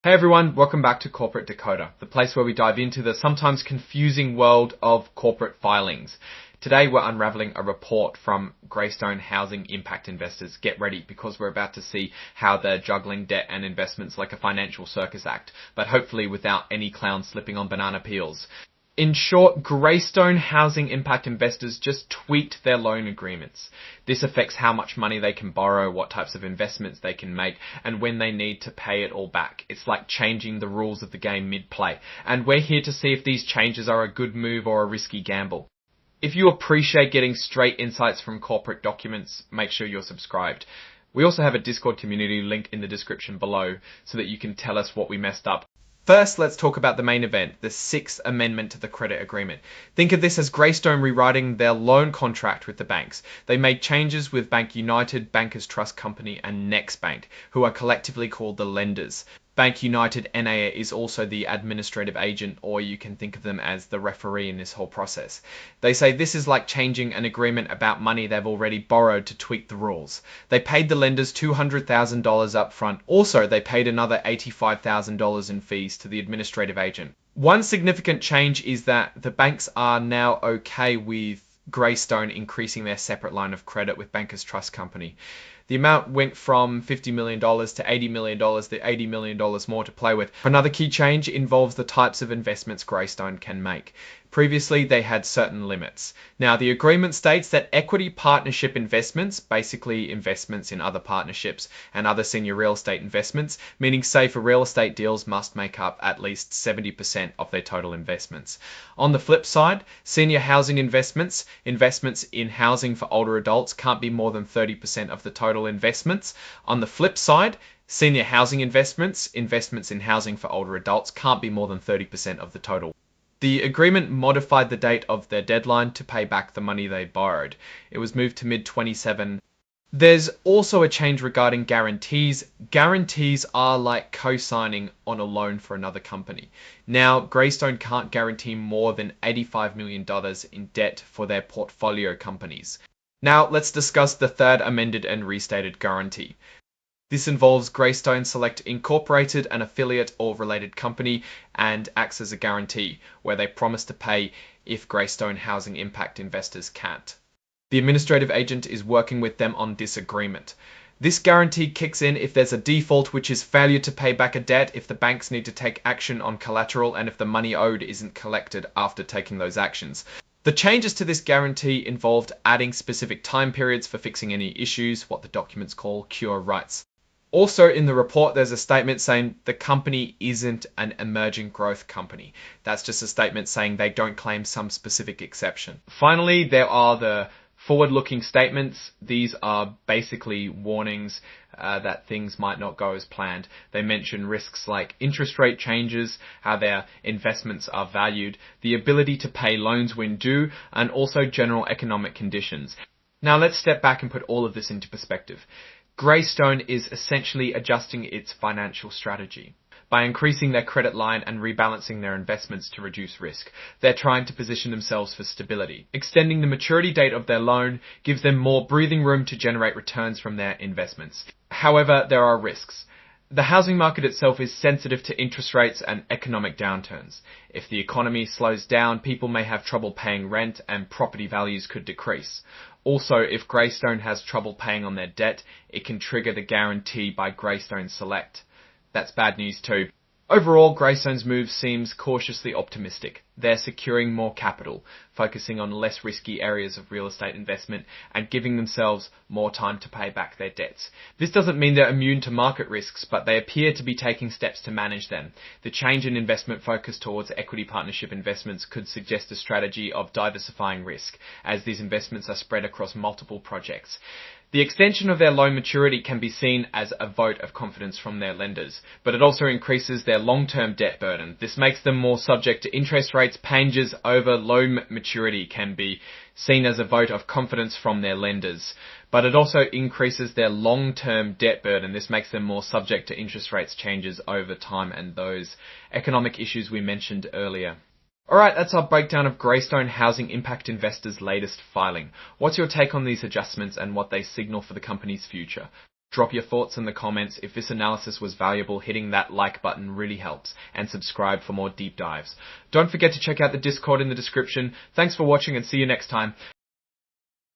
Hey everyone, welcome back to Corporate Decoder, the place where we dive into the sometimes confusing world of corporate filings. Today we're unraveling a report from Greystone Housing Impact Investors. Get ready because we're about to see how they're juggling debt and investments like a financial circus act, but hopefully without any clowns slipping on banana peels. In short, Greystone Housing Impact Investors just tweaked their loan agreements. This affects how much money they can borrow, what types of investments they can make, and when they need to pay it all back. It's like changing the rules of the game mid-play. And we're here to see if these changes are a good move or a risky gamble. If you appreciate getting straight insights from corporate documents, make sure you're subscribed. We also have a Discord community link in the description below so that you can tell us what we messed up. First, let's talk about the main event, the 6th Amendment to the Credit Agreement. Think of this as Greystone rewriting their loan contract with the banks. They made changes with Bank United, Bankers Trust Company, and Next Bank, who are collectively called the lenders. Bank United NA is also the administrative agent, or you can think of them as the referee in this whole process. They say this is like changing an agreement about money they've already borrowed to tweak the rules. They paid the lenders $200,000 up front. Also, they paid another $85,000 in fees to the administrative agent. One significant change is that the banks are now okay with Greystone increasing their separate line of credit with Bankers Trust Company. The amount went from $50 million to $80 million, the $80 million more to play with. Another key change involves the types of investments Greystone can make. Previously, they had certain limits. Now, the agreement states that equity partnership investments, basically investments in other partnerships and other senior real estate investments, meaning say for real estate deals must make up at least 70% of their total investments. On the flip side, senior housing investments, investments in housing for older adults can't be more than 30% of the total investments. On the flip side, senior housing investments, investments in housing for older adults can't be more than 30% of the total. The agreement modified the date of their deadline to pay back the money they borrowed. It was moved to mid-27. There's also a change regarding guarantees. Guarantees are like co-signing on a loan for another company. Now, Greystone can't guarantee more than $85 million in debt for their portfolio companies. Now, let's discuss the third amended and restated guarantee. This involves Greystone Select Incorporated, an affiliate or related company, and acts as a guarantee, where they promise to pay if Greystone Housing Impact Investors can't. The administrative agent is working with them on this agreement. This guarantee kicks in if there's a default, which is failure to pay back a debt, if the banks need to take action on collateral, and if the money owed isn't collected after taking those actions. The changes to this guarantee involved adding specific time periods for fixing any issues, what the documents call cure rights. Also in the report, there's a statement saying the company isn't an emerging growth company. That's just a statement saying they don't claim some specific exception. Finally, there are the forward-looking statements. These are basically warnings that things might not go as planned. They mention risks like interest rate changes, how their investments are valued, the ability to pay loans when due, and also general economic conditions. Now let's step back and put all of this into perspective. Greystone is essentially adjusting its financial strategy. By increasing their credit line and rebalancing their investments to reduce risk, they're trying to position themselves for stability. Extending the maturity date of their loan gives them more breathing room to generate returns from their investments. However, there are risks. The housing market itself is sensitive to interest rates and economic downturns. If the economy slows down, people may have trouble paying rent and property values could decrease. Also, if Greystone has trouble paying on their debt, it can trigger the guarantee by Greystone Select. That's bad news too. Overall, Greystone's move seems cautiously optimistic. They're securing more capital, focusing on less risky areas of real estate investment, and giving themselves more time to pay back their debts. This doesn't mean they're immune to market risks, but they appear to be taking steps to manage them. The change in investment focus towards equity partnership investments could suggest a strategy of diversifying risk, as these investments are spread across multiple projects. The extension of their loan maturity can be seen as a vote of confidence from their lenders, but it also increases their long-term debt burden. This makes them more subject to interest rates. Changes over loan maturity can be seen as a vote of confidence from their lenders, but it also increases their long-term debt burden. This makes them more subject to interest rates changes over time and those economic issues we mentioned earlier. Alright, that's our breakdown of Greystone Housing Impact Investors' latest filing. What's your take on these adjustments and what they signal for the company's future? Drop your thoughts in the comments. If this analysis was valuable, hitting that like button really helps, and subscribe for more deep dives. Don't forget to check out the Discord in the description. Thanks for watching and see you next time.